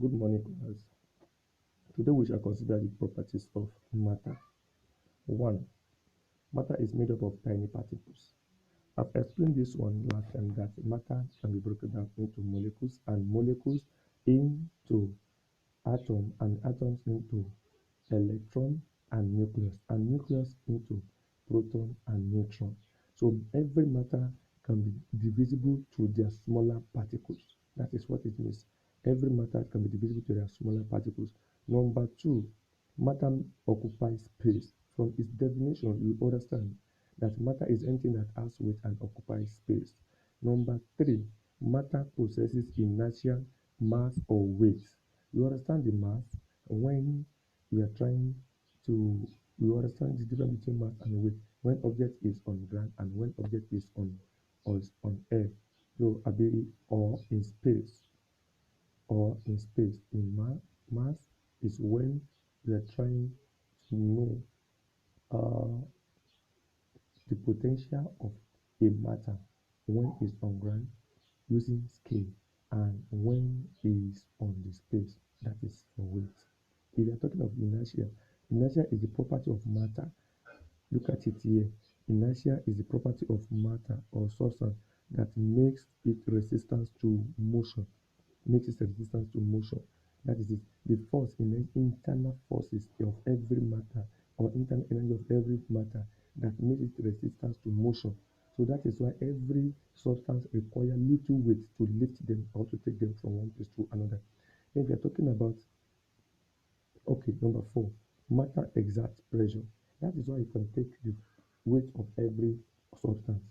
Good morning, class. Today we shall consider the properties of matter. 1. Matter is made up of tiny particles. I've explained this one last time that matter can be broken down into molecules and molecules into atom and atoms into electron and nucleus into proton and neutron. So every matter can be divisible to their smaller particles. That is what it means. Every matter can be divisible to their smaller particles. Number 2, matter occupies space. From its definition, you understand that matter is anything that has weight and occupies space. Number 3, matter possesses inertia, mass, or weight. You understand the mass when we are trying to you understand the difference between mass and weight when object is on ground and when object is on air. So abi or in space. In mass is when we are trying to know uh, the potential of a matter when it's on ground using scale and when it's on the space, that is for weight. If you are talking of inertia, inertia is the property of matter. Look at it here. Inertia is the property of matter or substance that makes it resistance to motion. That is it. The force in the internal forces of every matter or internal energy of every matter that makes it resistance to motion. So that is why every substance requires little weight to lift them or to take them from one place to another. If you are talking about number 4, matter exerts pressure. That is why you can take the weight of every substance.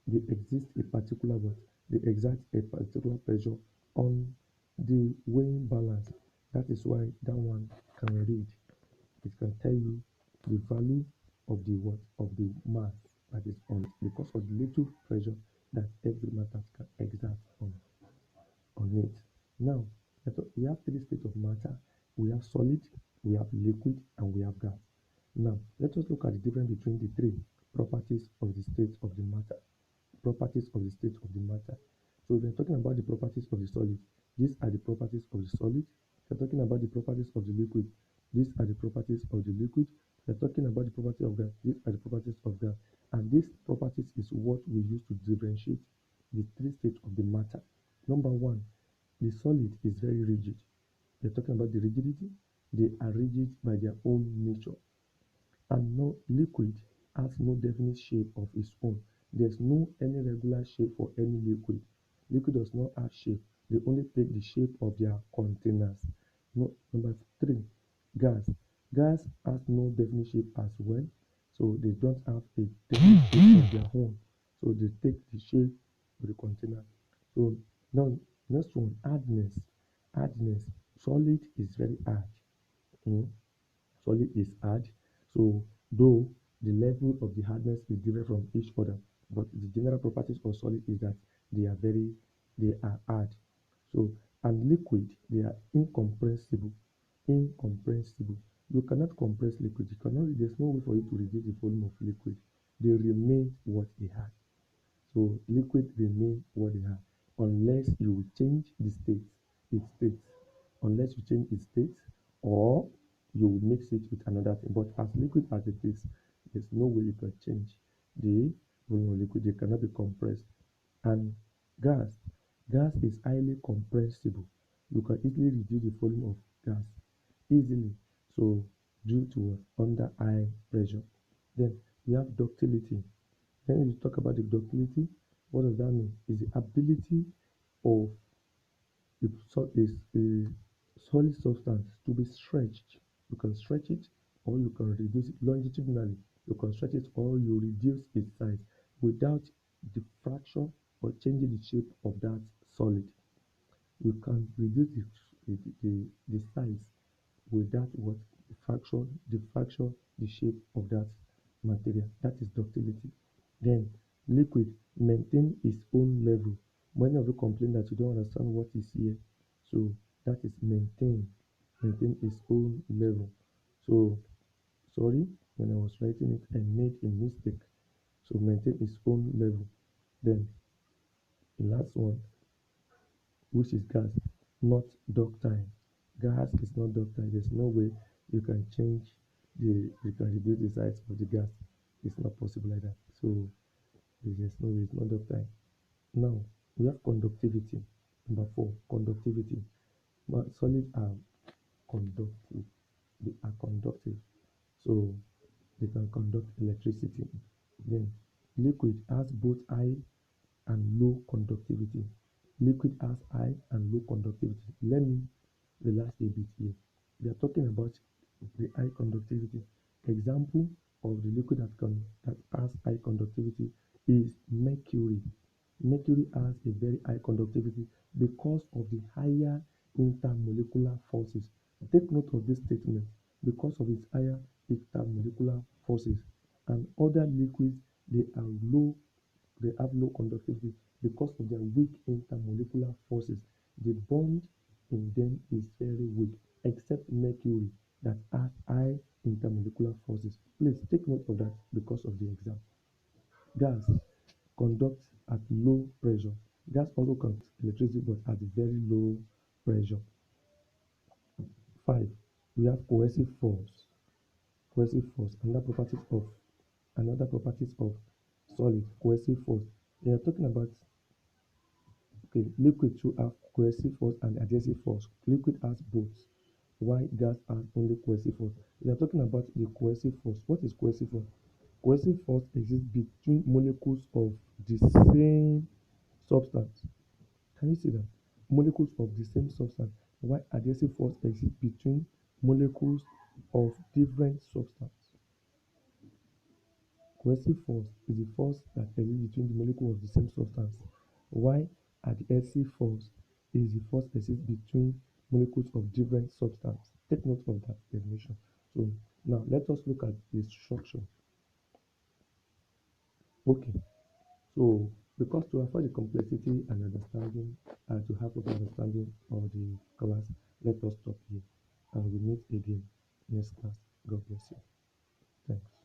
They exist a particular what? They exert a particular pressure on the weighing balance. That is why that one can read. It can tell you the value of the what? Of the mass that is on it because of the little pressure that every matter can exert on it. Now, we have three states of matter. We have solid, we have liquid, and we have gas. Now, let us look at the difference between the three properties of the state of the matter. Properties of the state of the matter. So, we are talking about the properties of the solid. These are the properties of the solid. We are talking about the properties of the liquid. These are the properties of the liquid. We are talking about the property of gas. These are the properties of gas. And these properties is what we use to differentiate the three states of the matter. Number 1, the solid is very rigid. We're talking about the rigidity. They are rigid by their own nature. And no liquid has no definite shape of its own. There's no any regular shape for any liquid. Liquid does not have shape. They only take the shape of their containers. No, number 3, gas. Gas has no definite shape as well. So they don't have a definite shape of their own. So they take the shape of the container. So now next one, hardness. Hardness. Solid is very hard. Mm. Solid is hard. So though the level of the hardness is different from each other, but the general properties of solid is that they are hard. So and liquid, they are incompressible. Incompressible. You cannot compress liquid. There's no way for you to reduce the volume of liquid. They remain what they are. So liquid remain what they are unless you will change its state, unless you change its state or you will mix it with another thing. But as liquid as it is, there's no way you can change the volume of liquid. They cannot be compressed. And gas, gas is highly compressible. You can easily reduce the volume of gas easily. So due to under high pressure. Then we have ductility. When you talk about the ductility, what does that mean? Is the ability of a solid substance to be stretched. You can stretch it or you can reduce it longitudinally. You can stretch it or you reduce its size without diffraction or changing the shape of that solid. You can reduce the size without what diffraction the shape of that material. That is ductility. Then liquid maintain its own level. Many of you complain that you don't understand what is here. So that is maintain its own level. So sorry, when I was writing it, I made a mistake. So maintain its own level. Then the last one, which is gas, not ductile. Gas is not ductile. There's no way you can change you can reduce the size of the gas. It's not possible like that. So there's no way it's not ductile. Now we have conductivity. Number four, conductivity. Solids are conductive. They are conductive. So they can conduct electricity. Then liquid has both high and low conductivity. Liquid has high and low conductivity. Let me relax a bit here. We are talking about the high conductivity. Example of the liquid that has high conductivity is mercury. Mercury has a very high conductivity because of the higher intermolecular forces. Take note of this statement because of its higher intermolecular forces. And other liquids they are low they have low conductivity because of their weak intermolecular forces. The bond in them is very weak, except mercury that has high intermolecular forces. Please take note of that because of the exam. Gas conducts at low pressure. Gas also conducts electricity but at very low pressure. 5. We have cohesive force. Cohesive force, another properties of solid cohesive force. We are talking about okay, liquid too have cohesive force and adhesive force. Liquid has both, while gas has only cohesive force. We are talking about the cohesive force. What is cohesive force? Cohesive force exists between molecules of the same substance. Can you see that? Molecules of the same substance, while adhesive force exists between molecules of different substance. Cohesive force is the force that exists between the molecules of the same substance, while adhesive force is the force that exists between molecules of different substance. Take note of that definition. So now let us look at the structure. Okay, so because to avoid the complexity and understanding and to have a better understanding of the class, let us stop here and we meet again next class. God bless you. Thanks.